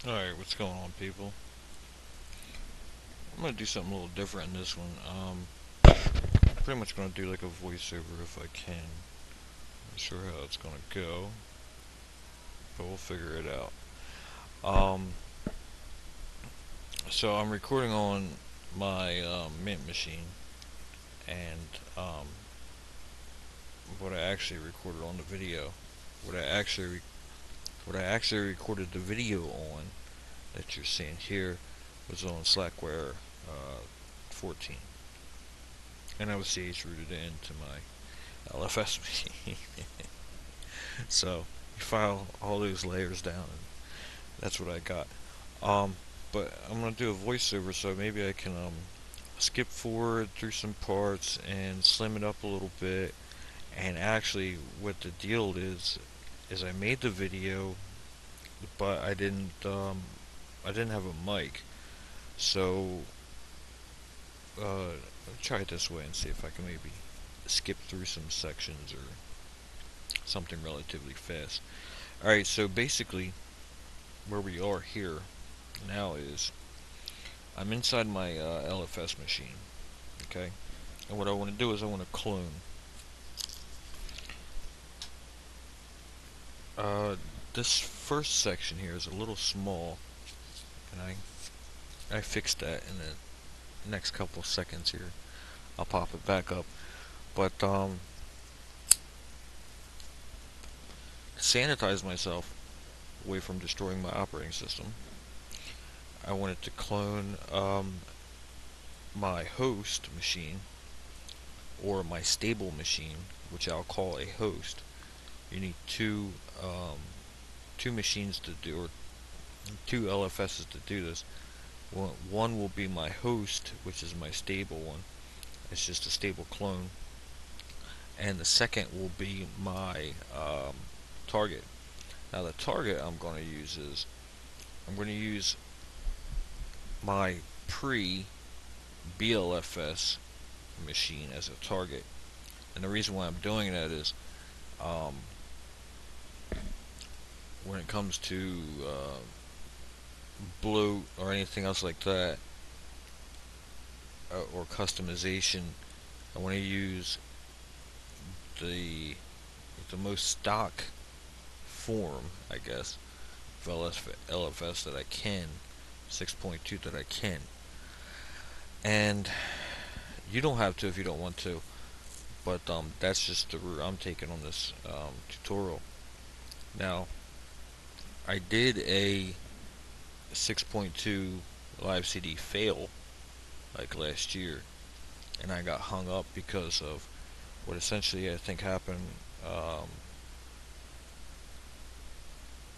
Alright, what's going on, people? I'm gonna do something a little different in this one. Pretty much gonna do like a voiceover if I can. Not sure how it's gonna go, but we'll figure it out. Um, so I'm recording on my Mint machine, and what I actually recorded on the video, what I actually what I actually recorded the video on that you're seeing here was on Slackware 14, and I was CH rooted into my LFS machine. So you file all those layers down, and that's what I got. Um, but I'm gonna do a voiceover, so maybe I can skip forward through some parts and slim it up a little bit. And actually, what the deal is I made the video, but I didn't have a mic, so I'll try it this way and see if I can maybe skip through some sections or something relatively fast. Alright, so basically, where we are here now is I'm inside my LFS machine, okay? And what I want to do is I want to clone. Uh, this first section here is a little small, and I fixed that in the next couple seconds here. I'll pop it back up. But to sanitize myself away from destroying my operating system, I wanted to clone my host machine, or my stable machine, which I'll call a host. You need two machines to do, or two LFSs to do this. One will be my host, which is my stable one. It's just a stable clone, and the second will be my target. Now the target I'm going to use is I'm going to use my pre BLFS machine as a target, and the reason why I'm doing that is um, when it comes to bloat or anything else like that, or customization, I want to use the the most stock form, I guess, of LFS that I can, 6.2 that I can. And you don't have to if you don't want to, but that's just the route I'm taking on this tutorial. Now, I did a 6.2 live CD fail like last year, and I got hung up because of what essentially I think happened. Um,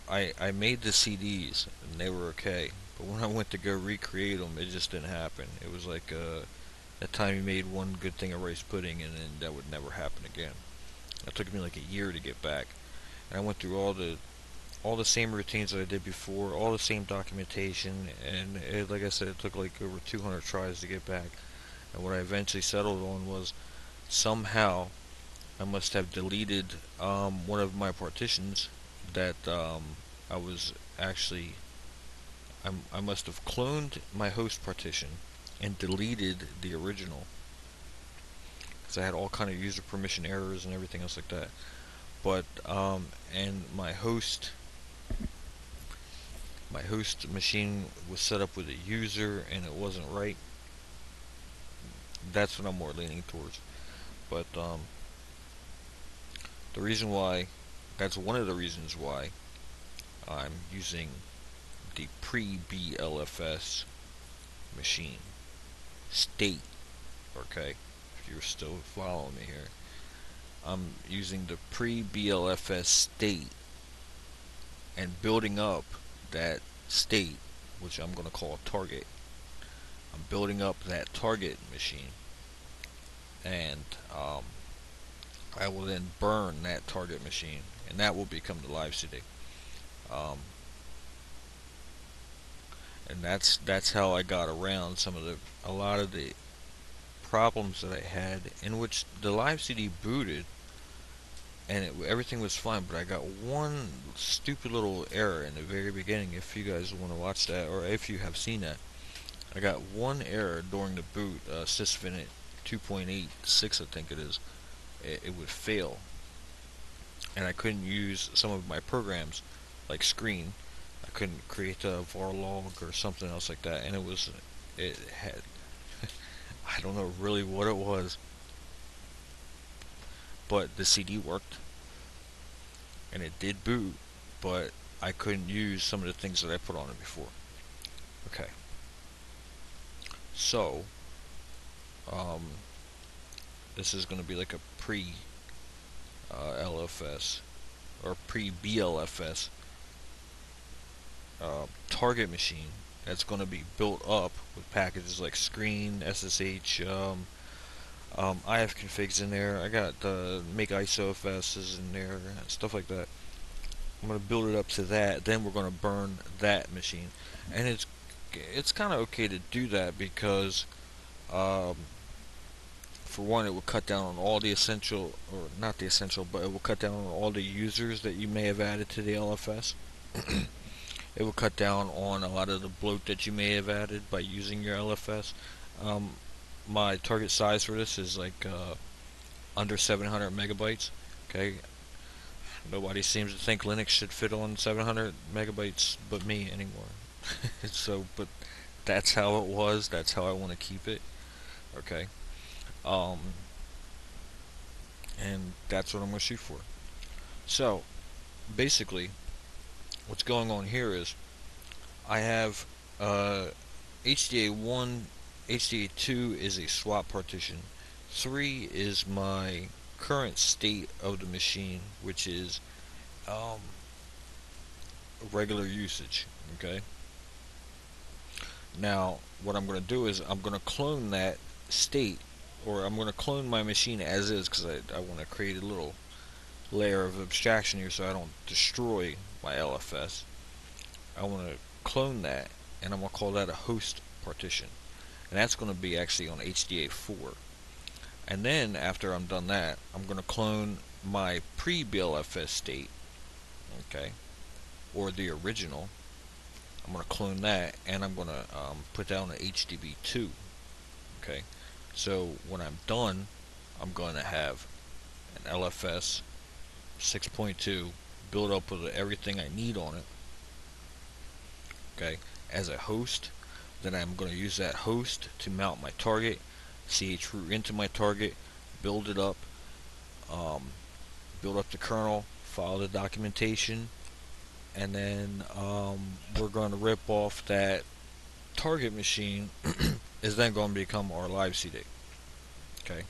I made the CDs and they were okay, but when I went to go recreate them, it just didn't happen. It was like that time you made one good thing of rice pudding, and then that would never happen again. It took me like a year to get back, and I went through all the same routines that I did before, all the same documentation, and like I said, it took like over 200 tries to get back. And what I eventually settled on was somehow I must have deleted one of my partitions that I was actually I must have cloned my host partition and deleted the original, because I had all kind of user permission errors and everything else like that. But and my host machine was set up with a user and it wasn't right. That's what I'm more leaning towards. But the reason why that's one of the reasons why I'm using the pre-BLFS machine state. Okay, if you're still following me here, I'm using the pre-BLFS state and building up that state, which I'm going to call a target. I'm building up that target machine, and I will then burn that target machine, and that will become the live CD. Um, and that's how I got around a lot of the problems that I had, in which the live CD booted, and everything was fine, but I got one stupid little error in the very beginning. If you guys want to watch that, or if you have seen that, I got one error during the boot. Sysvinit 2.86, I think it is. It would fail, and I couldn't use some of my programs, like Screen. I couldn't create a var log or something else like that, and it had, I don't know really what it was, but the CD worked, and it did boot, but I couldn't use some of the things that I put on it before. Okay, so um, this is going to be like a pre LFS or pre BLFS target machine that's going to be built up with packages like Screen, SSH. I have configs in there. I got the make ISOFSs in there, stuff like that. I'm going to build it up to that. Then we're going to burn that machine, and it's kind of okay to do that because, um, for one, it will cut down on all the essential, or not the essential, but it will cut down on all the users that you may have added to the LFS. It will cut down on a lot of the bloat that you may have added by using your LFS. Um, my target size for this is like under 700 megabytes. Okay, nobody seems to think Linux should fit on 700 megabytes but me anymore. So, but that's how it was. That's how I want to keep it. Okay, um, and that's what I'm going to shoot for. So, basically, what's going on here is I have HDA1, HDA2 is a swap partition. 3 is my current state of the machine, which is um, regular usage. Okay. Now, what I'm going to do is I'm going to clone that state, or I'm going to clone my machine as is, because I want to create a little layer of abstraction here so I don't destroy my LFS. I want to clone that, and I'm going to call that a host partition. And that's going to be actually on HDA4. And then, after I'm done that, I'm going to clone my pre-BLFS state, okay, or the original. I'm going to clone that, and I'm going to put down an HDB2, okay. So when I'm done, I'm going to have an LFS 6.2 built up with everything I need on it, okay, as a host. Then I'm going to use that host to mount my target, chroot into my target, build it up, um, build up the kernel, follow the documentation, and then we're going to rip off that target machine. Is then going to become our live CD. Okay,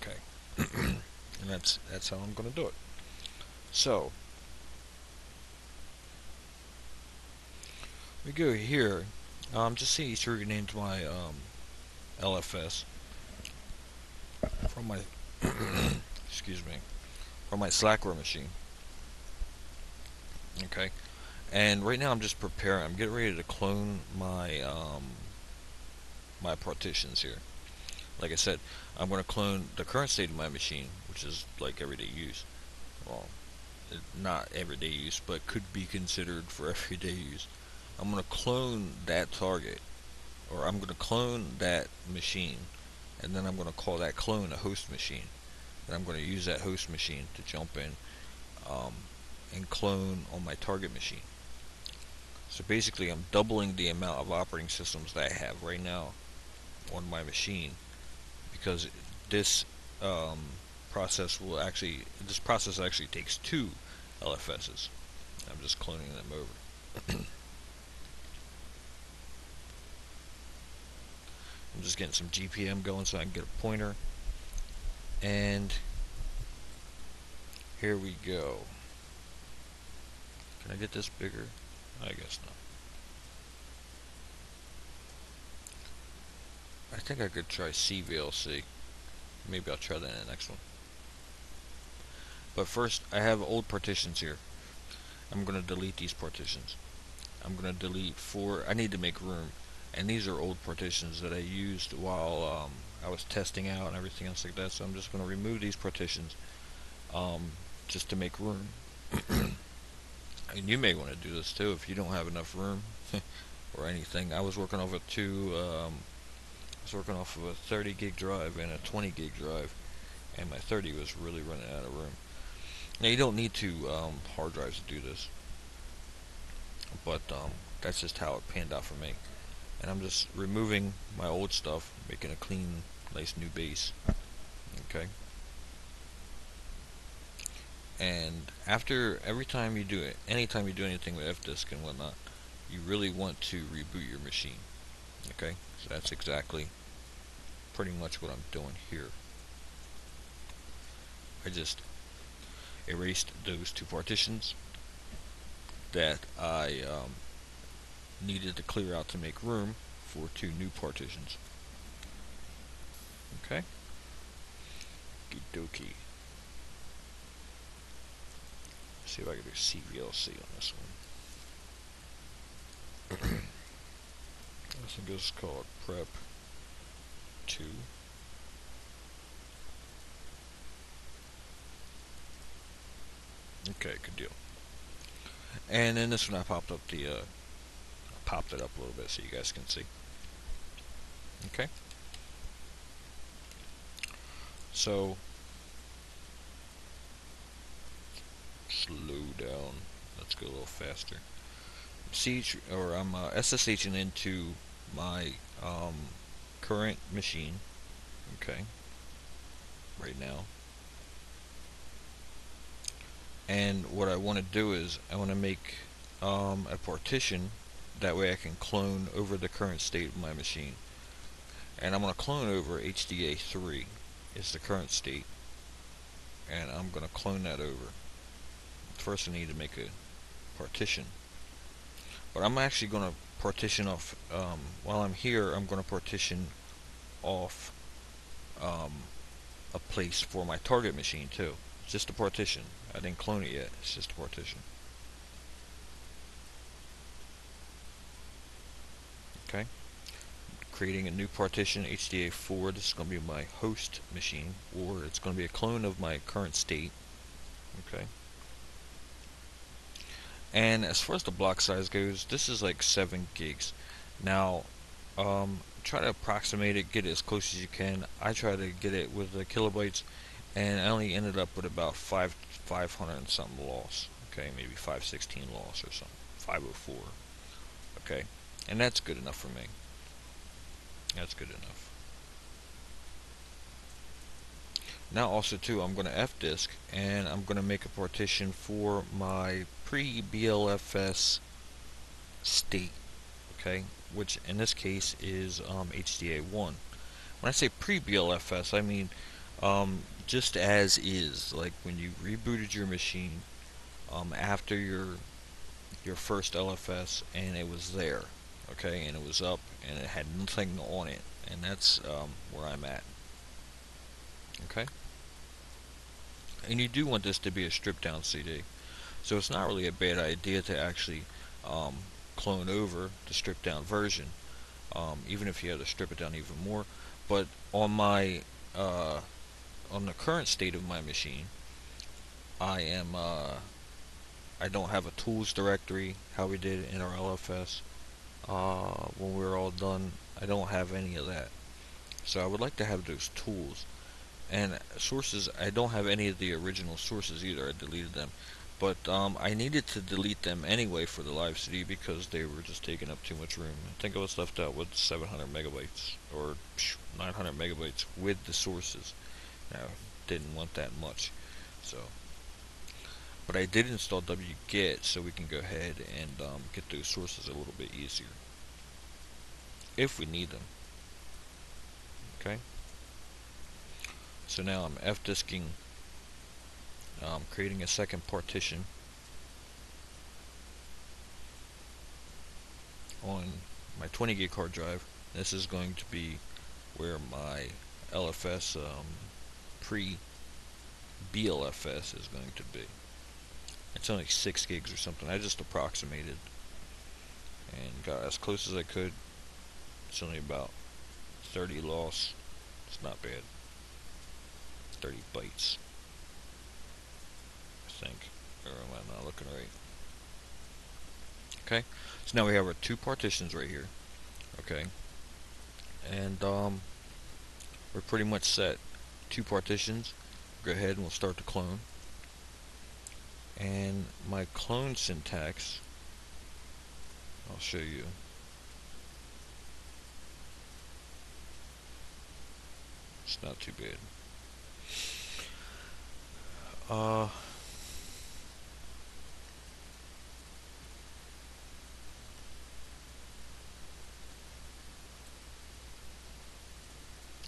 okay, and that's how I'm going to do it. So we go here. Just see each renamed my LFS from my excuse me, from my Slackware machine. Okay, and right now I'm just preparing. I'm getting ready to clone my my partitions here. Like I said, I'm going to clone the current state of my machine, which is like everyday use. Well, not everyday use, but could be considered for everyday use. I'm going to clone that target, or I'm going to clone that machine, and then I'm going to call that clone a host machine. And I'm going to use that host machine to jump in um, and clone on my target machine. So basically, I'm doubling the amount of operating systems that I have right now on my machine, because this this process actually takes 2 LFSs. I'm just cloning them over. I'm just getting some GPM going so I can get a pointer. And here we go. Can I get this bigger? I guess not. I think I could try CVLC. Maybe I'll try that in the next one. But first, I have old partitions here. I'm going to delete these partitions. I'm going to delete 4. I need to make room. And these are old partitions that I used while I was testing out and everything else like that. So I'm just going to remove these partitions. just to make room. And you may want to do this too if you don't have enough room or anything. I was working off of I was working off of a 30 gig drive and a 20 gig drive, and my 30 was really running out of room. Now you don't need two hard drives to do this, but that's just how it panned out for me. And I'm just removing my old stuff, making a clean, nice new base. Okay. And after every time you do it, anytime you do anything with fdisk and whatnot, you really want to reboot your machine. Okay, so that's exactly pretty much what I'm doing here. I just erased those two partitions that I needed to clear out to make room for two new partitions. Okay, okie dokie. See if I can do CVLC on this one. I think this is called Prep 2. Okay, good deal. And then this one I popped up the popped it up a little bit so you guys can see. Okay. So slow down. Let's go a little faster. I'm SSHing into my current machine. Okay. Right now. And what I want to do is I want to make a partition, that way I can clone over the current state of my machine. And I'm going to clone over HDA3 is the current state, and I'm going to clone that over. First I need to make a partition, but I'm actually going to partition off while I'm here. I'm going to partition off a place for my target machine too. It's just a partition. I didn't clone it yet. It's just a partition. Okay. Creating a new partition, HDA4. This is going to be my host machine, or it's going to be a clone of my current state. Okay. And as far as the block size goes, this is like 7 gigs. Now, try to approximate it, get it as close as you can. I try to get it with the kilobytes, and I only ended up with about 500 and something loss. Okay, maybe 516 loss or something, 504. Okay, and that's good enough for me. That's good enough. Now also too, I'm going to fdisk, and I'm going to make a partition for my pre-BLFS state. Okay, which in this case is HDA1. When I say pre-BLFS, I mean just as is, like when you rebooted your machine after your first LFS, and it was there, okay, and it was up, and it had nothing on it, and that's where I'm at. Okay, and you do want this to be a stripped down CD, so it's not really a bad idea to actually clone over the stripped down version, even if you have to strip it down even more. But on my on the current state of my machine, I don't have a tools directory, how we did in our LFS when we were all done. I don't have any of that, so I would like to have those tools. And sources, I don't have any of the original sources either. I deleted them, but I needed to delete them anyway for the live CD because they were just taking up too much room. I think I was left out with 700 megabytes or 900 megabytes with the sources. Now, didn't want that much, so. But I did install wget, so we can go ahead and get those sources a little bit easier if we need them. Okay. So now I'm fdisking, creating a second partition on my 20 gig hard drive. This is going to be where my LFS pre-BLFS is going to be. It's only 6 gigs or something. I just approximated and got as close as I could. It's only about 30 loss. It's not bad. 30 bytes. think. Or am I not looking right? Okay, so now we have our two partitions right here. Okay, and we're pretty much set. Two partitions. Go ahead and we'll start the clone. And my clone syntax, I'll show you. It's not too bad.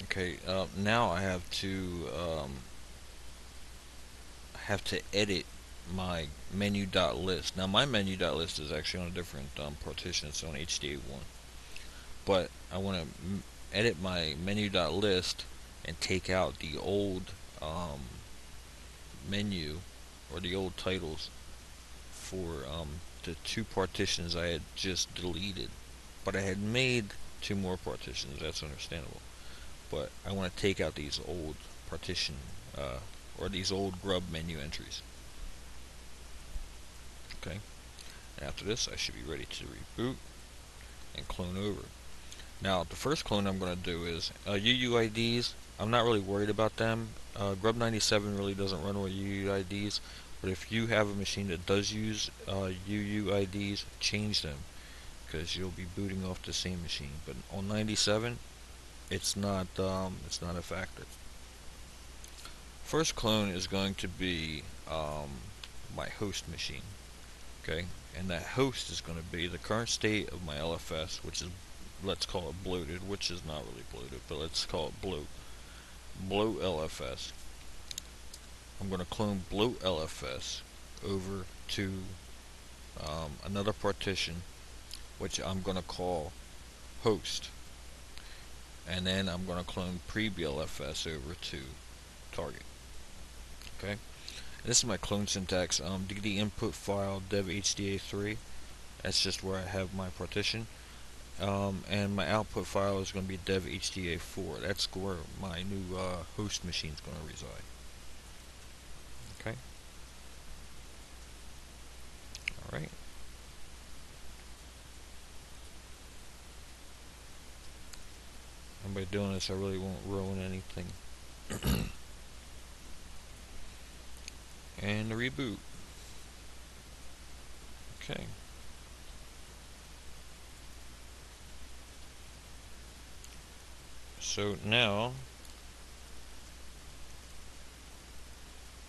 Okay, now I have to edit my menu.list. Now my menu.list is actually on a different partition. It's on HDA1. But I want to edit my menu.list and take out the old menu or the old titles for the two partitions I had just deleted. But I had made two more partitions. That's understandable. But I want to take out these old partition or these old grub menu entries. Okay. And after this, I should be ready to reboot and clone over. Now, the first clone I'm going to do is UUIDs. I'm not really worried about them. Grub 97 really doesn't run with UUIDs, but if you have a machine that does use UUIDs, change them because you'll be booting off the same machine. But on 97, it's not a factor. First clone is going to be my host machine. Okay, and that host is going to be the current state of my LFS, which is, let's call it bloated, which is not really bloated, but let's call it bloat LFS. I'm going to clone bloat LFS over to another partition, which I'm going to call host, and then I'm going to clone pre-BLFS over to target. Okay, and this is my clone syntax. DD input file dev HDA3. That's just where I have my partition. And my output file is going to be dev HDA4. That's where my new host machine is going to reside. Okay. All right. And by doing this, I really won't ruin anything. And the reboot. Okay. So now,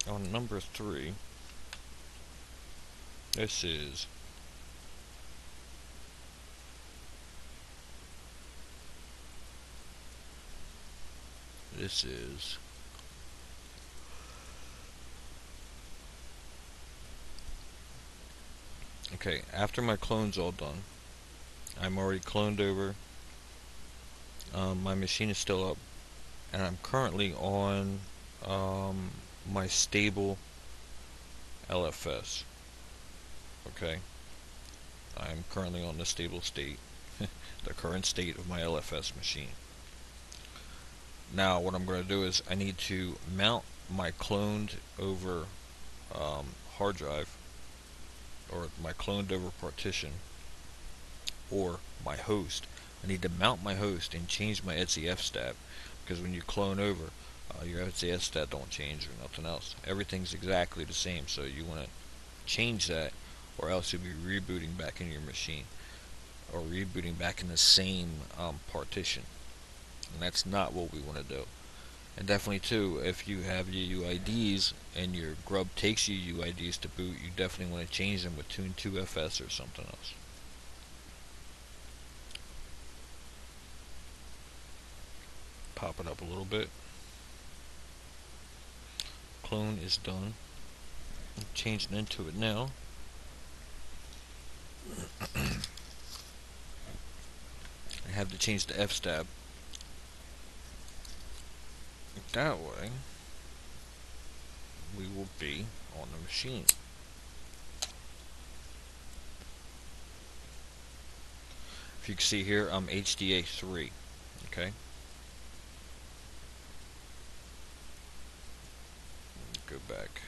on number 3, this is okay, after my clone's all done, I'm already cloned over. My machine is still up, and I'm currently on my stable LFS. Okay, I'm currently on the stable state, the current state of my LFS machine. Now, what I'm going to do is I need to mount my cloned over hard drive, or my cloned over partition, or my host. I need to mount my host and change my etc stat, because when you clone over, your etc stat don't change or nothing else. Everything's exactly the same, so you want to change that, or else you'll be rebooting back into your machine, or rebooting back in the same partition, and that's not what we want to do. And definitely too, if you have UUIDs and your grub takes UUIDs to boot, you definitely want to change them with Tune2FS or something else. Pop it up a little bit. Clone is done. I'm changing into it now. I have to change the fstab. That way, we will be on the machine. If you can see here, I'm HDA3. Okay. Go back.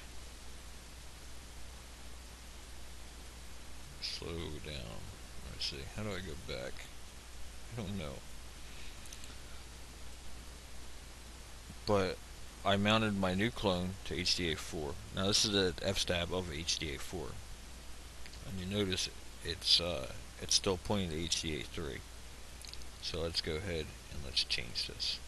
see. How do I go back? I don't know. But I mounted my new clone to HDA4. Now this is the F-stab of HDA4, and you notice it's still pointing to HDA3. So let's go ahead and let's change this.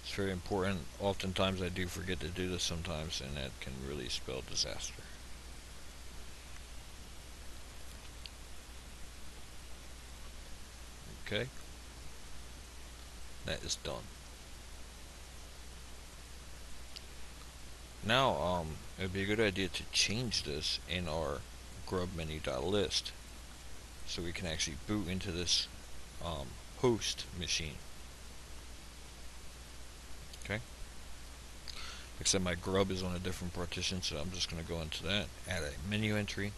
It's very important. Oftentimes I do forget to do this sometimes, and that can really spell disaster. Okay, that is done. Now, it would be a good idea to change this in our grub menu.list so we can actually boot into this host machine. Okay. Like I said, my grub is on a different partition, so I'm just going to go into that, add a menu entry.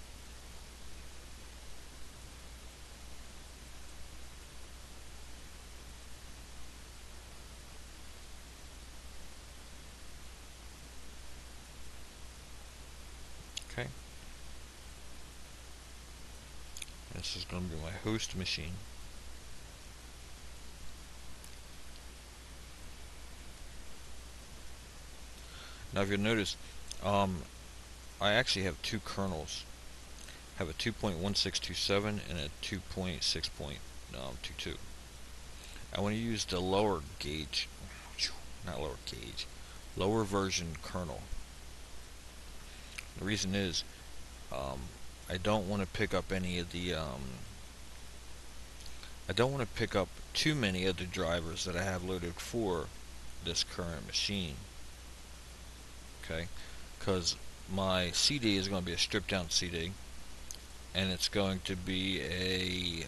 Okay. This is going to be my host machine. Now if you'll notice, I actually have two kernels. I have a 2.1627 and a 2.6.22. I want to use the lower gauge, not lower gauge, lower version kernel. The reason is, I don't want to pick up any of the, I don't want to pick up too many of the drivers that I have loaded for this current machine. Okay, because my CD is going to be a stripped down CD, and it's going to be a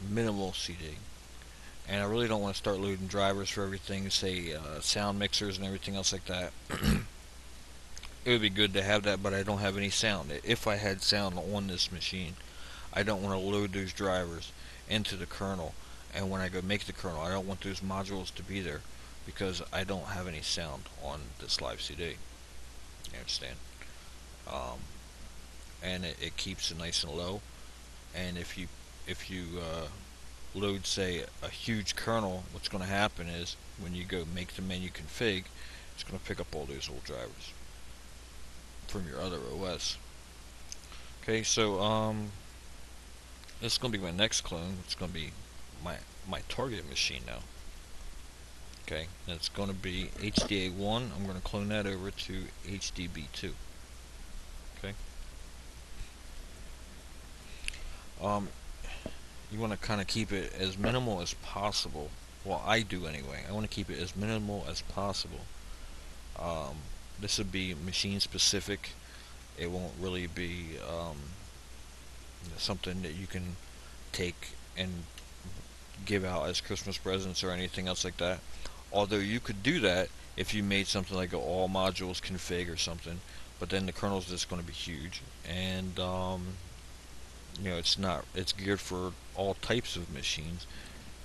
minimal CD. And I really don't want to start loading drivers for everything, say sound mixers and everything else like that. It would be good to have that, but I don't have any sound. If I had sound on this machine, I don't want to load those drivers into the kernel, and when I go make the kernel, I don't want those modules to be there because I don't have any sound on this live CD. You understand? And it keeps it nice and low. And if you load, say, a huge kernel, what's going to happen is when you go make the menu config, it's going to pick up all those old drivers from your other OS. Okay, so this is going to be my next clone. It's going to be my target machine now. Okay, and it's going to be HDA1. I'm going to clone that over to HDB2. Okay. You want to kind of keep it as minimal as possible. Well, I do anyway. I want to keep it as minimal as possible. This would be machine specific. It won't really be something that you can take and give out as Christmas presents or anything else like that. Although you could do that if you made something like an all modules config or something, but then the kernel's just going to be huge, and you know, it's geared for all types of machines.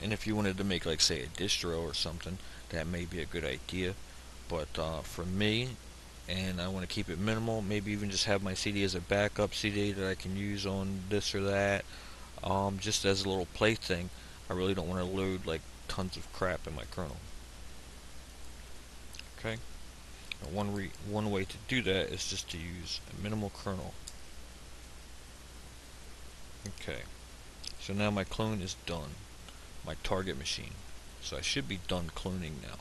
And if you wanted to make, like, say, a distro or something, that may be a good idea. But for me, and I want to keep it minimal, maybe even just have my CD as a backup CD that I can use on this or that, just as a little plaything. I really don't want to load like tons of crap in my kernel. Okay. And one way to do that is just to use a minimal kernel. Okay. So now my clone is done. My target machine. So I should be done cloning now.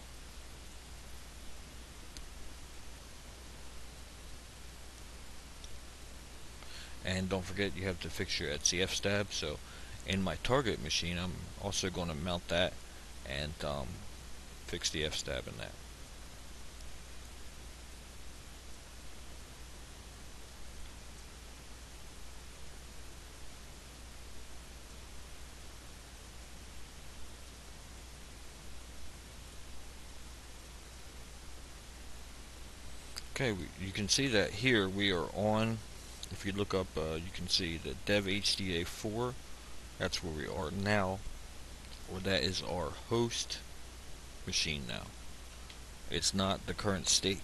And don't forget, you have to fix your Etsy F-stab. So in my target machine, I'm also going to mount that and fix the F-stab in that. Okay, you can see that here we are on, if you look up, you can see the dev HDA4, that's where we are now, or that is our host machine now. It's not the current state.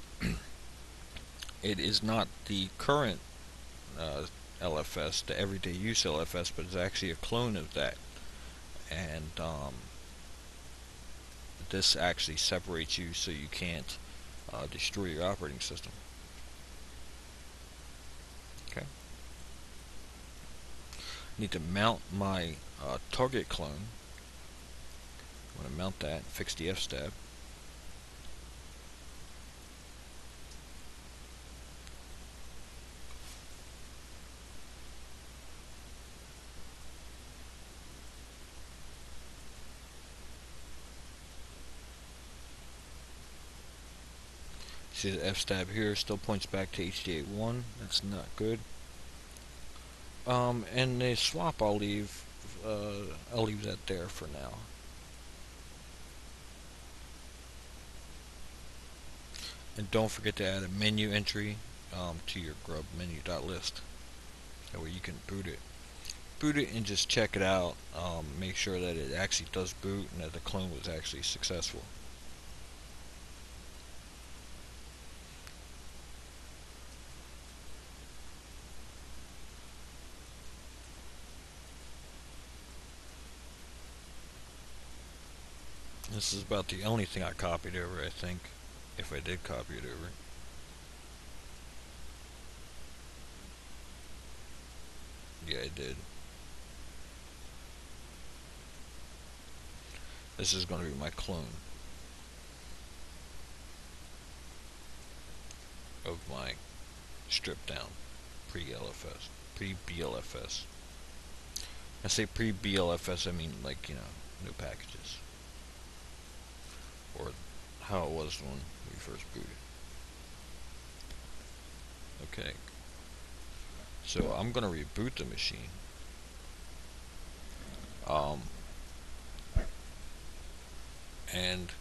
It is not the current LFS, the everyday use LFS, but it's actually a clone of that. And this actually separates you so you can't destroy your operating system. Okay. Need to mount my target clone. I'm going to mount that, fix the F-stab. See the F-stab here still points back to HD81. That's not good. And the swap I'll leave that there for now. And don't forget to add a menu entry to your grub menu.list. That way you can boot it. Boot it and just check it out. Make sure that it actually does boot and that the clone was actually successful. This is about the only thing I copied over, I think, if I did copy it over. Yeah, I did. This is going to be my clone of my stripped down pre-LFS, pre-BLFS. I say pre-BLFS, I mean like, no packages. Or how it was when we first booted. Okay. So I'm gonna reboot the machine. And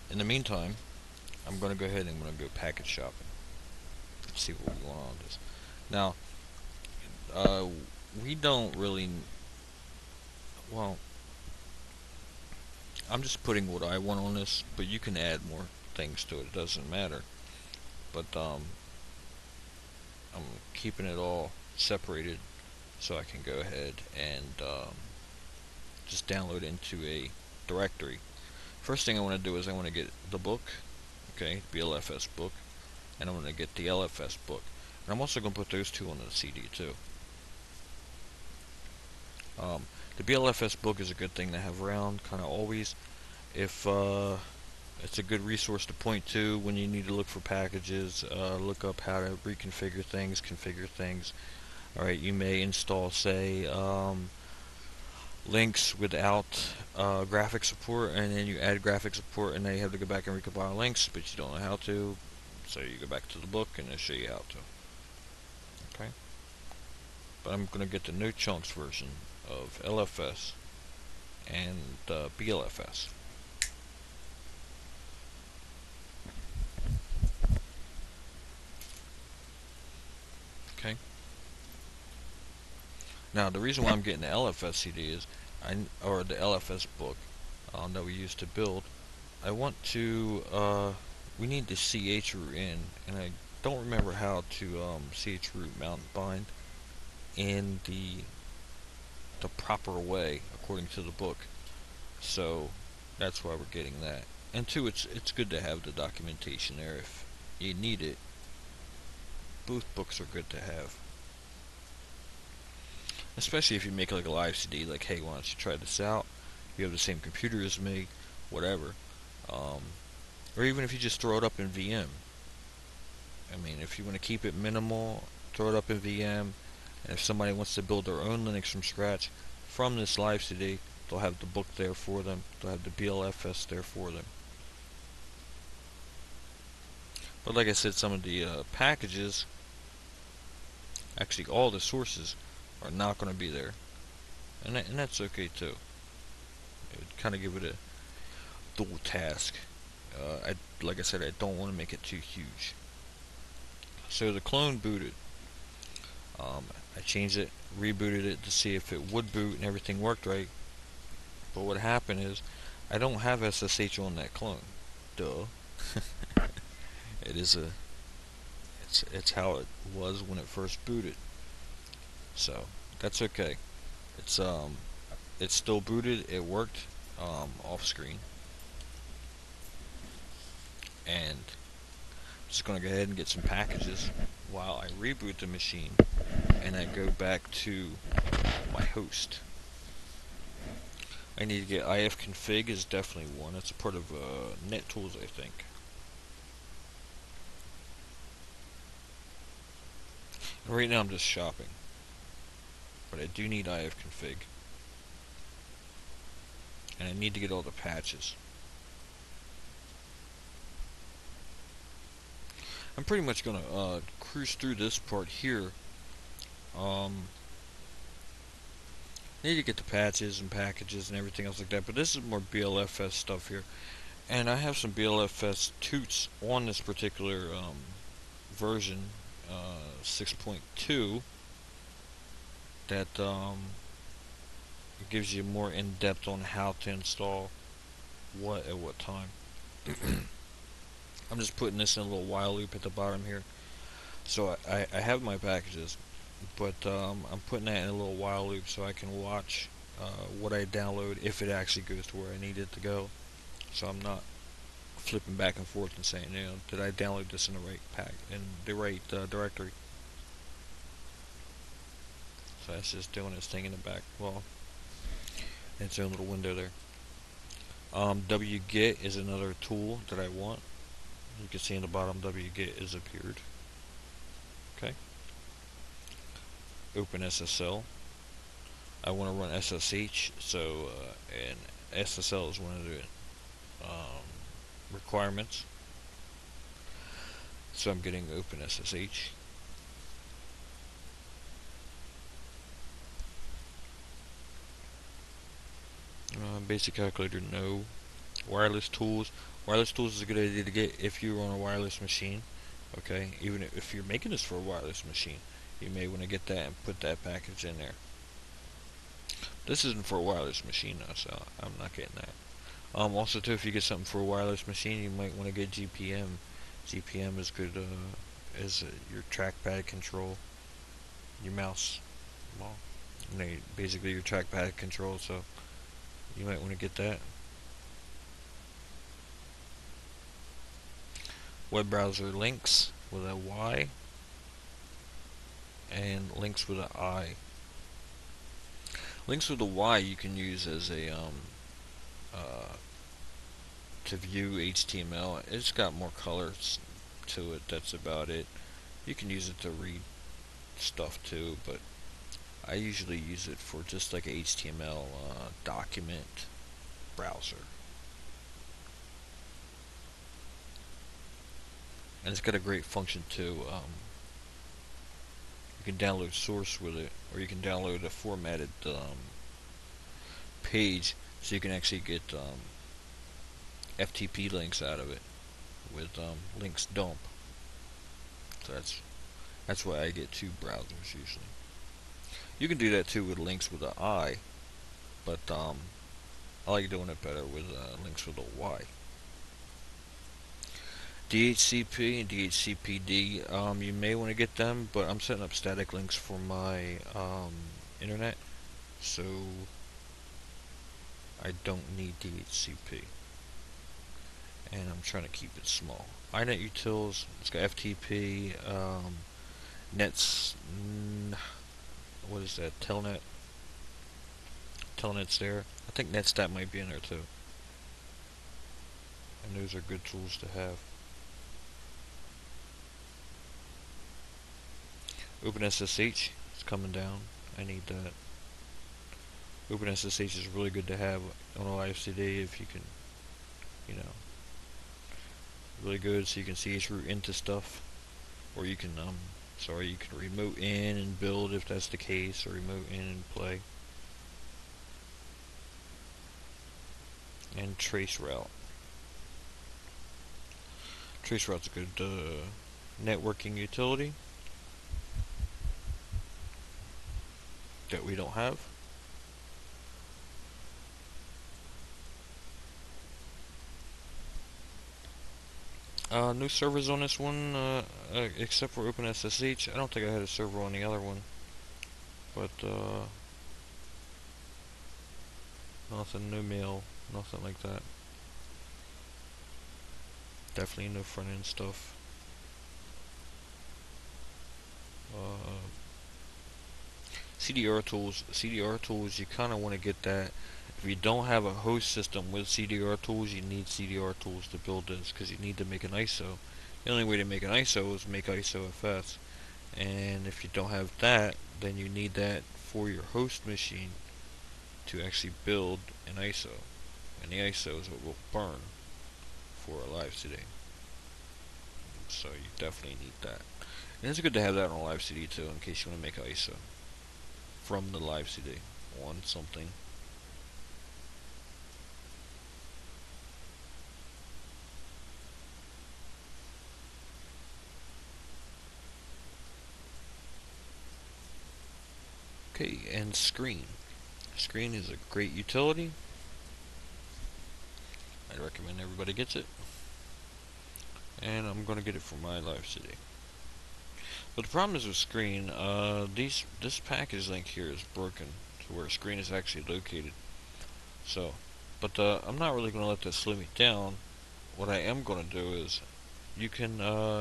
in the meantime, I'm gonna go ahead and I'm gonna go package shopping. See what we want on this. Now, we don't really. Well, I'm just putting what I want on this, but you can add more things to it. It doesn't matter. But I'm keeping it all separated so I can go ahead and just download into a directory. First thing I want to do is I want to get the book, okay, BLFS book, and I'm going to get the LFS book. And I'm also going to put those two on the CD too. The BLFS book is a good thing to have around, kind of always. If it's a good resource to point to when you need to look for packages, look up how to reconfigure things, configure things. Alright, you may install, say, links without graphic support, and then you add graphic support, and then you have to go back and recompile links, but you don't know how to, so you go back to the book and they'll show you how to. Okay? But I'm going to get the no chunks version of LFS and BLFS. Okay. Now the reason why I'm getting the LFS CD is, or the LFS book that we used to build. I want to. We need the CH root in, and I don't remember how to CH root mount and bind in the proper way according to the book. So that's why we're getting that. And two, it's good to have the documentation there if you need it. Both books are good to have, especially if you make like a live CD. Like, hey, why don't you try this out? You have the same computer as me, whatever. Or even if you just throw it up in VM. I mean, if you want to keep it minimal, throw it up in VM. And if somebody wants to build their own Linux from scratch from this live CD, they'll have the book there for them. They'll have the BLFS there for them. But like I said, some of the packages, actually all the sources, are not going to be there. And that's okay too. It would kind of give it a dual task. Like I said, I don't want to make it too huge. So the clone booted. I changed it, rebooted it to see if it would boot and everything worked right. But what happened is, I don't have SSH on that clone. Duh. It's It's how it was when it first booted. So that's okay. It's it's still booted. It worked off screen, and I'm just gonna go ahead and get some packages while I reboot the machine, and I go back to my host. I need to get ifconfig is definitely one. It's a part of NetTools, I think. And right now I'm just shopping, but I do need ifconfig, and I need to get all the patches. I'm pretty much gonna cruise through this part here. Um, Need to get the patches and packages and everything else like that, but this is more BLFS stuff here. And I have some BLFS toots on this particular version, 6.2, that gives you more in-depth on how to install what at what time. I'm just putting this in a little while loop at the bottom here. So I have my packages, but I'm putting that in a little while loop so I can watch what I download if it actually goes to where I need it to go. So I'm not flipping back and forth and saying, you know, did I download this in the right directory? So that's just doing its thing in the back. Well, its own little window there. wget is another tool that I want. You can see in the bottom wget is appeared. Okay. OpenSSL. I want to run SSH, so and SSL is one of the requirements. So I'm getting OpenSSH. Basic calculator, no. Wireless tools. Wireless tools is a good idea to get if you're on a wireless machine. Okay, even if you're making this for a wireless machine, you may want to get that and put that package in there. This isn't for a wireless machine though, so I'm not getting that. Also too, if you get something for a wireless machine, you might want to get GPM. GPM is good as your trackpad control, your mouse. Well, basically your trackpad control, so you might want to get that. Web browser links with a Y and links with an I. Links with a Y you can use as a to view HTML. It's got more colors to it. That's about it. You can use it to read stuff too, but I usually use it for just like a HTML document browser. And it's got a great function too. You can download source with it, or you can download a formatted page, so you can actually get FTP links out of it with links dump. So that's why I get two browsers usually. You can do that too with links with an I, but I like doing it better with links with a Y. DHCP and DHCPD, you may want to get them, but I'm setting up static links for my internet, so I don't need DHCP. And I'm trying to keep it small. iNetUtils, it's got FTP, Nets, what is that, Telnet's there. I think Netstat might be in there too. And those are good tools to have. OpenSSH is coming down. I need that. OpenSSH is really good to have on a live CD if you can, you know, really good so you can chroot into stuff, or you can you can remote in and build if that's the case, or remote in and play. And traceroute. Traceroute's a good networking utility that we don't have. No servers on this one, except for OpenSSH. I don't think I had a server on the other one, but nothing, no mail, nothing like that. Definitely no front end stuff. Uh, CDR tools, you kind of want to get that. If you don't have a host system with CDR tools, you need CDR tools to build this because you need to make an ISO. The only way to make an ISO is make ISOFS. And if you don't have that, then you need that for your host machine to actually build an ISO. And the ISO is what will burn for a live CD. So you definitely need that. And it's good to have that on a live CD too, in case you want to make an ISO from the live CD on something. Okay, and screen. Screen is a great utility. I recommend everybody gets it. And I'm going to get it for my live CD. But the problem is with screen, this package link here is broken to where screen is actually located. So, but I'm not really going to let that slow me down. What I am going to do is, you can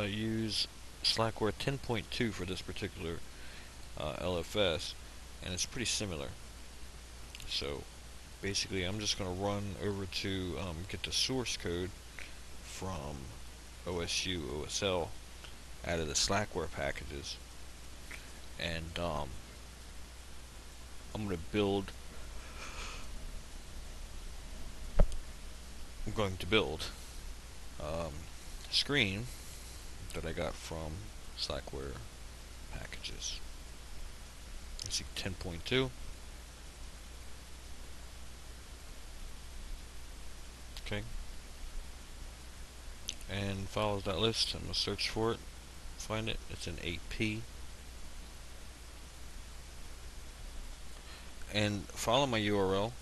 use Slackware 10.2 for this particular LFS, and it's pretty similar. So, basically, I'm just going to run over to get the source code from OSU, OSL, out of the Slackware packages, and I'm going to build. I'm going to build screen that I got from Slackware packages. You see 10.2. Okay. And follows that list. I'm going to search for it, find it. It's in 8P. And follow my URL.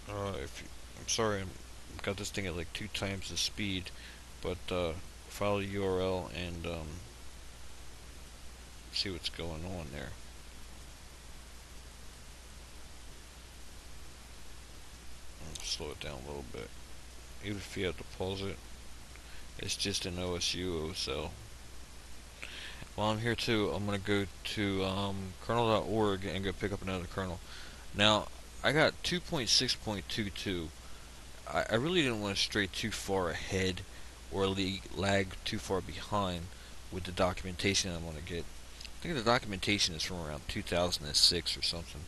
I'm sorry, I've got this thing at like 2 times the speed, but follow the URL and see what's going on there. I'll slow it down a little bit. Even if you have to pause it, it's just an OSU OSL. While I'm here too, I'm going to go to kernel.org and go pick up another kernel. Now, I got 2.6.22. I really didn't want to stray too far ahead or lag too far behind with the documentation I'm going to get. I think the documentation is from around 2006 or something.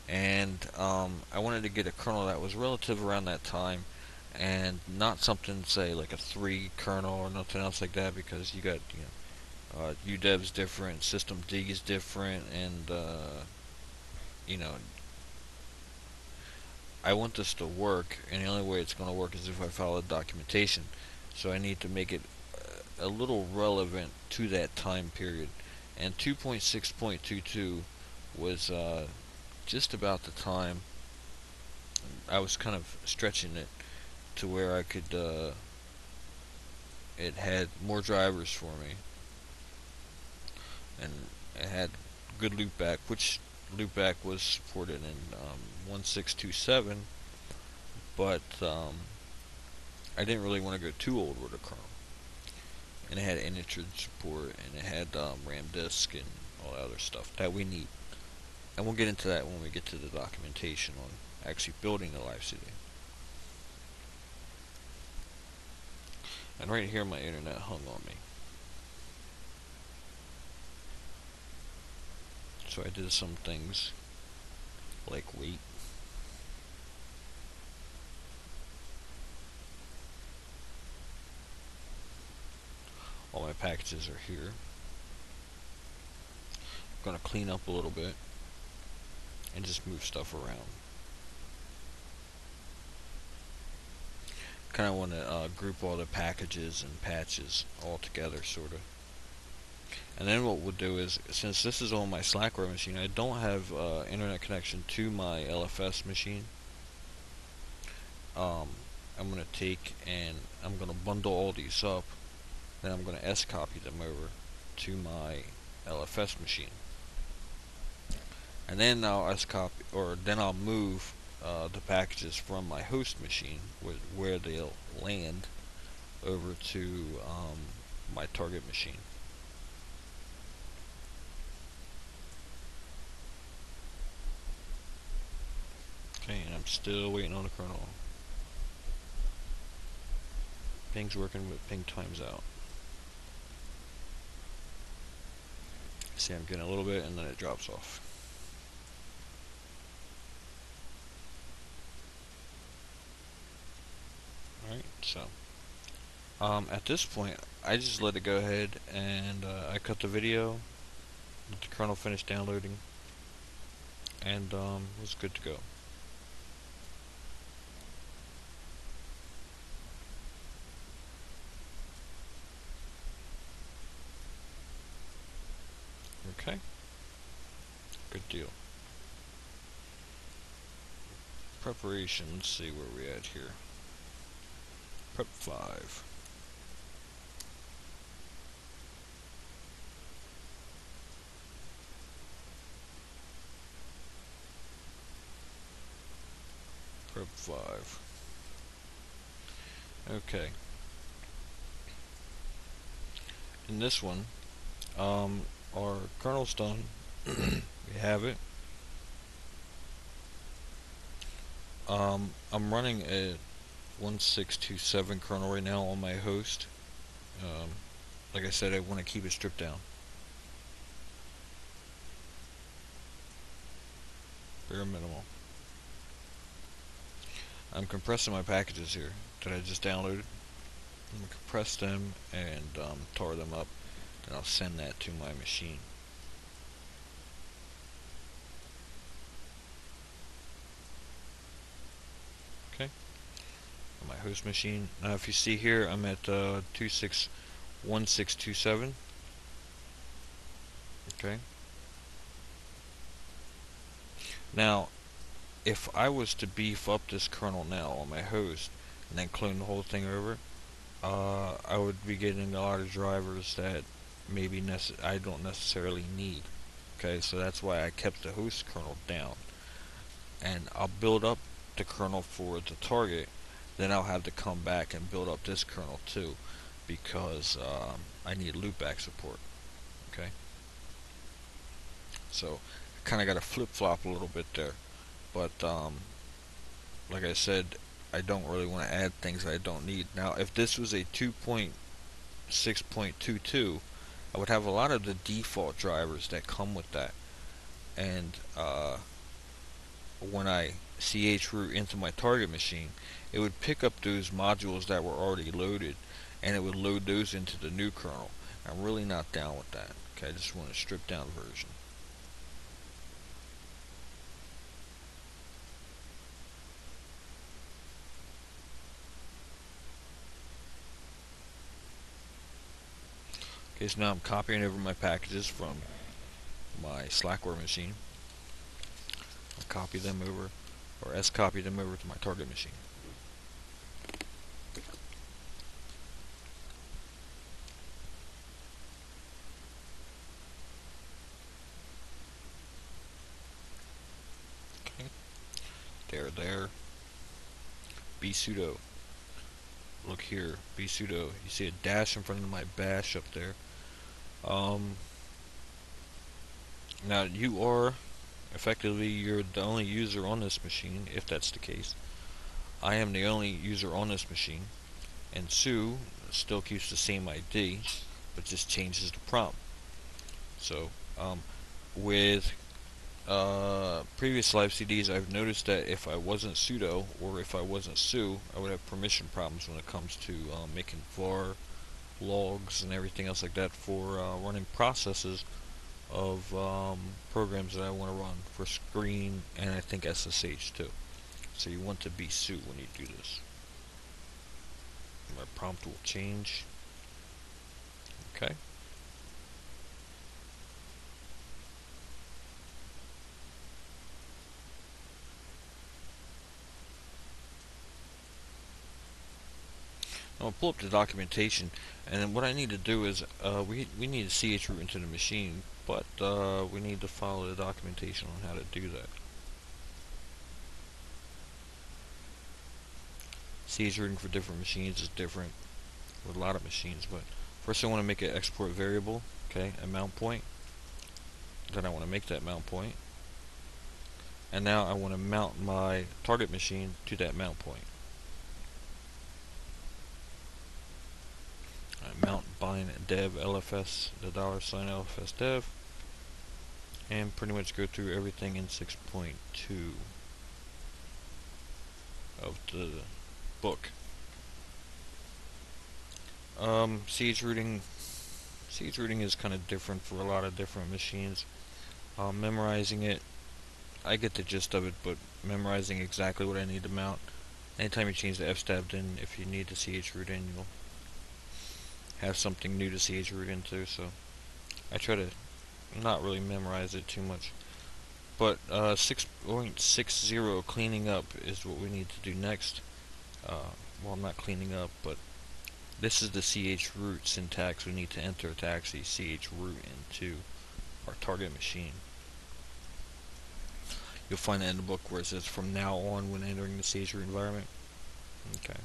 And I wanted to get a kernel that was relative around that time, and not something, say, like a 3 kernel or nothing else like that, because you got, UDEV's different, systemd is different, and you know, I want this to work, and the only way it's going to work is if I follow the documentation. So I need to make it a little relevant to that time period. And 2.6.22 was just about the time I was kind of stretching it to where I could, it had more drivers for me, and it had good loopback, which loopback was supported in 1627, but I didn't really want to go too old with a kernel. And it had initrd support, and it had RAM disk and all that other stuff that we need. And we'll get into that when we get to the documentation on actually building the live CD. And right here my internet hung on me. So I did some things like wait. All my packages are here. I'm going to clean up a little bit and just move stuff around. Kind of want to group all the packages and patches all together, sort of. And then what we'll do is, since this is on my Slackware machine, I don't have internet connection to my LFS machine. I'm going to take and I'm going to bundle all these up Then I'm going to S copy them over to my LFS machine, and then I'll S copy, or then I'll move the packages from my host machine, where they'll land, over to my target machine. Okay, and I'm still waiting on the kernel. Ping's working, but ping times out. See, I'm getting a little bit, and then it drops off. Alright, so at this point, I just let it go ahead, and I cut the video, let the kernel finish downloading, and it was good to go. Okay, good deal. Preparation, let's see where we at here. Prep 5. Prep 5. Okay. In this one, our kernel's done. We have it. I'm running a 1627 kernel right now on my host. Like I said, I want to keep it stripped down. Bare minimal. I'm compressing my packages here that I just downloaded. I'm going to compress them and tar them up, and I'll send that to my machine. Okay, on my host machine. Now if you see here, I'm at 261627. Okay. Now, if I was to beef up this kernel now on my host and then clone the whole thing over, I would be getting a lot of drivers that maybe I don't necessarily need. Okay, so that's why I kept the host kernel down, and I'll build up the kernel for the target. Then I'll have to come back and build up this kernel too, because I need loopback support. Okay, so I kind of got to flip-flop a little bit there, but like I said, I don't really want to add things that I don't need. Now, if this was a 2.6.22, I would have a lot of the default drivers that come with that, and when I chroot into my target machine, it would pick up those modules that were already loaded, and it would load those into the new kernel. I'm really not down with that. Okay, I just want a stripped down version. Okay, so now I'm copying over my packages from my Slackware machine. I'll copy them over, or S copy them over to my target machine. Okay, there. B sudo. Look here, B sudo. You see a dash in front of my bash up there. Now you're the only user on this machine, if that's the case. I am the only user on this machine, and Sue still keeps the same ID, but just changes the prompt. So, with previous live CDs, I've noticed that if I wasn't sudo, or if I wasn't Sue, I would have permission problems when it comes to making var logs and everything else like that for running processes of programs that I want to run for screen, and I think SSH too. So you want to be Sue when you do this. My prompt will change. Okay. I'll pull up the documentation, and then what I need to do is we need to chroot into the machine, but we need to follow the documentation on how to do that. Chrooting for different machines is different with a lot of machines, but first I want to make an export variable, okay, a mount point. Then I want to make that mount point, and now I want to mount my target machine to that mount point. Mount bind dev lfs, the $sign lfs dev, and pretty much go through everything in 6.2 of the book. Chrooting is kind of different for a lot of different machines. Memorizing it, I get the gist of it, but memorizing exactly what I need to mount. Anytime you change the fstab, then if you need to chroot in, you'll have something new to chroot into. So I try to not really memorize it too much. But 6.60 cleaning up is what we need to do next. Well, not cleaning up, but this is the chroot syntax we need to enter to actually chroot into our target machine. You'll find that in the book where it says from now on when entering the chroot environment. Okay.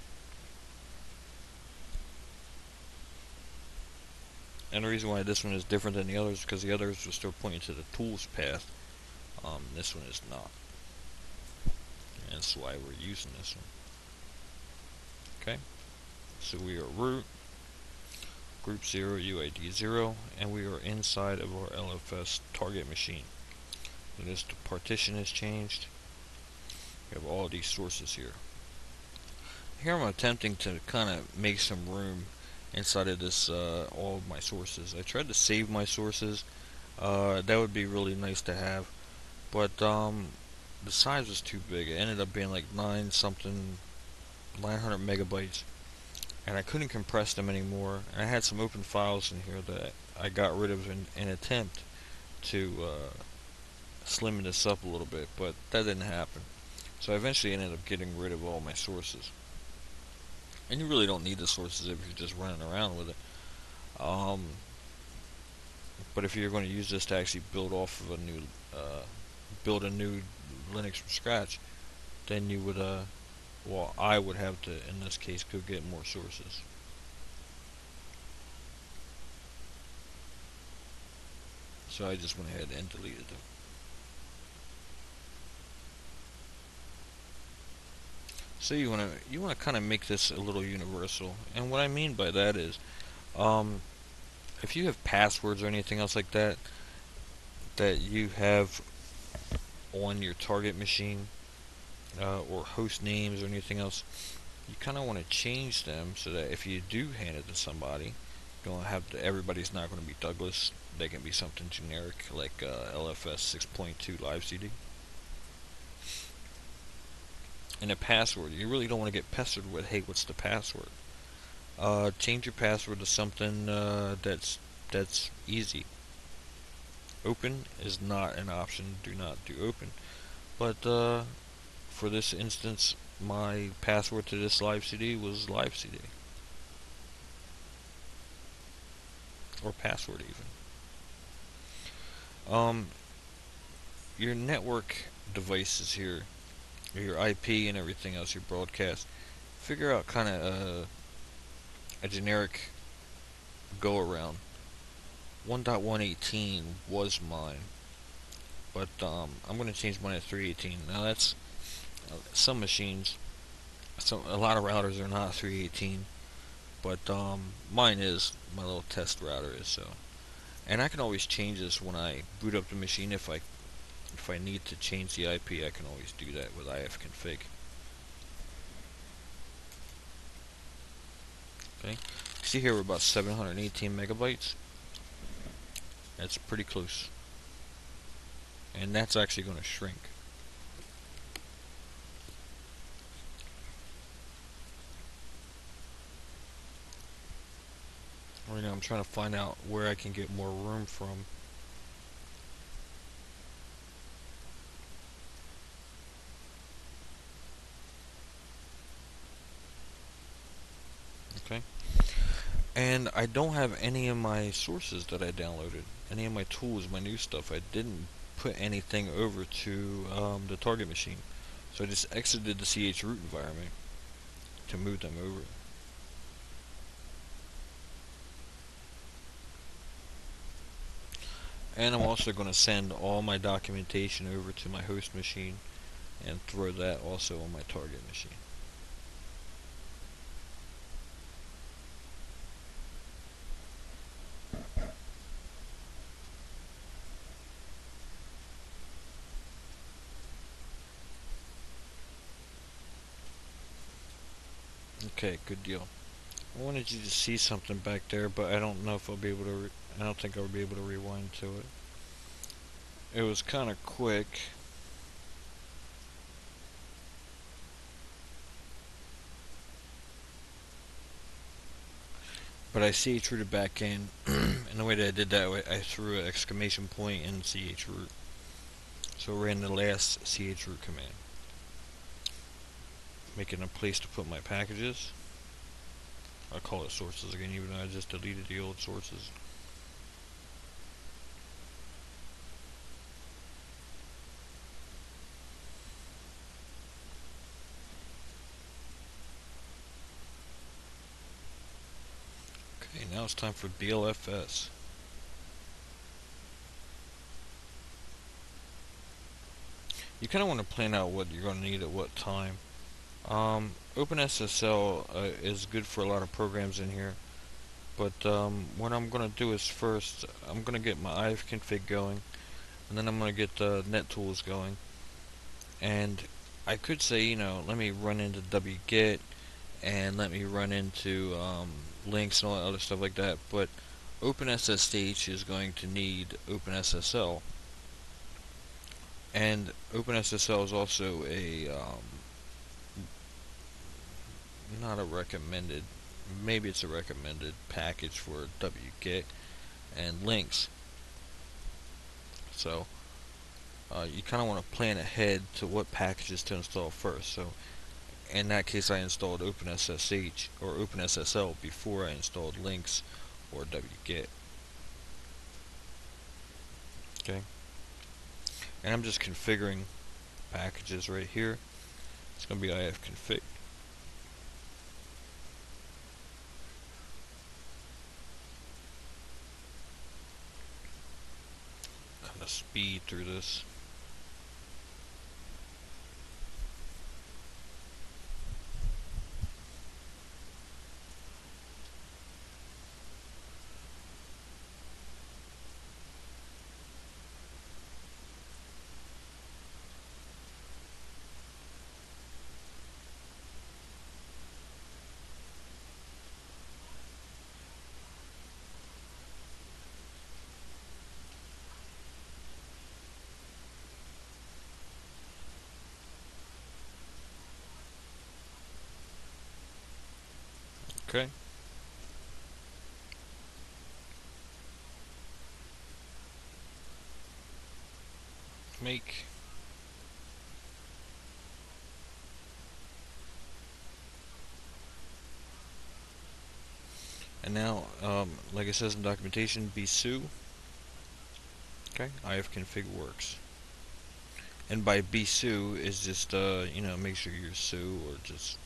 And the reason why this one is different than the others is because the others are still pointing to the tools path. This one is not. And that's why we're using this one. Okay. So we are root, group 0, UID 0, and we are inside of our LFS target machine. Notice the partition has changed. We have all these sources here. Here I'm attempting to kind of make some room inside of this, all of my sources. I tried to save my sources. That would be really nice to have, but the size was too big. It ended up being like 900 megabytes, and I couldn't compress them anymore. And I had some open files in here that I got rid of in an attempt to slim this up a little bit, but that didn't happen. So I eventually ended up getting rid of all my sources. And you really don't need the sources if you're just running around with it. But if you're going to use this to actually build off of a new, build a new Linux from scratch, then you would, well, I would have to, in this case, go get more sources. So I just went ahead and deleted them. So you want to kind of make this a little universal, and what I mean by that is, if you have passwords or anything else like that that you have on your target machine, or host names or anything else, you kind of want to change them so that if you do hand it to somebody, you don't have to, everybody's not going to be Douglas. They can be something generic like LFS 6.2 live CD. And a password, you really don't want to get pestered with, hey, what's the password? Change your password to something that's easy. Open is not an option. Do not do open. But for this instance, my password to this live CD was live CD, or password even. Your network devices here, your IP and everything else, your broadcast. Figure out kind of a generic go around. 1.118 was mine, but I'm going to change mine to 318. Now that's some machines. So a lot of routers are not 318, but mine is. My little test router is so. And I can always change this when I boot up the machine. If I need to change the IP, I can always do that with ifconfig. Okay. See here we're about 718 megabytes. That's pretty close. And that's actually going to shrink. Right now I'm trying to find out where I can get more room from. Okay, and I don't have any of my sources that I downloaded, any of my tools, my new stuff. I didn't put anything over to the target machine, so I just exited the chroot environment to move them over. And I'm also going to send all my documentation over to my host machine and throw that also on my target machine. Okay, good deal. I wanted you to see something back there, but I don't know if I'll be able to. I don't think I'll be able to rewind to it. It was kind of quick. But I chrooted back in, and the way that I did that, I threw an exclamation point in chroot. So I ran the last chroot command, making a place to put my packages. I call it sources again, even though I just deleted the old sources. Okay, now it's time for BLFS. You kind of want to plan out what you're going to need at what time. OpenSSL is good for a lot of programs in here, but what I'm going to do is first I'm going to get my ifconfig going, and then I'm going to get the NetTools going. And I could say, let me run into wget and let me run into links and all that other stuff like that, but OpenSSH is going to need OpenSSL, and OpenSSL is also a not a recommended, maybe it's a recommended package for wget and links. So you kind of want to plan ahead to what packages to install first. So in that case, I installed OpenSSH or OpenSSL before I installed links or wget. Okay, and I'm just configuring packages right here. It's going to be ifconfig. Kind of speed through this. Okay. Make. And now, like it says in documentation, bsu. Okay, ifconfig works. And by bsu is just, make sure you're su or just,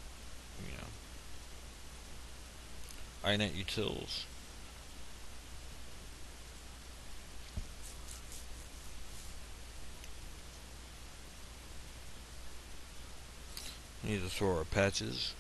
initutils. We need to throw our patches.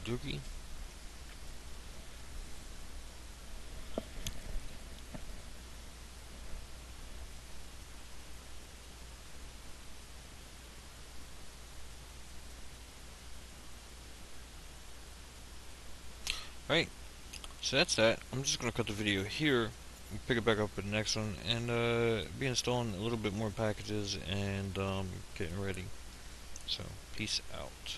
Kidoki. Right, so that's that. I'm just gonna cut the video here, and pick it back up in the next one, and be installing a little bit more packages and getting ready. So, peace out.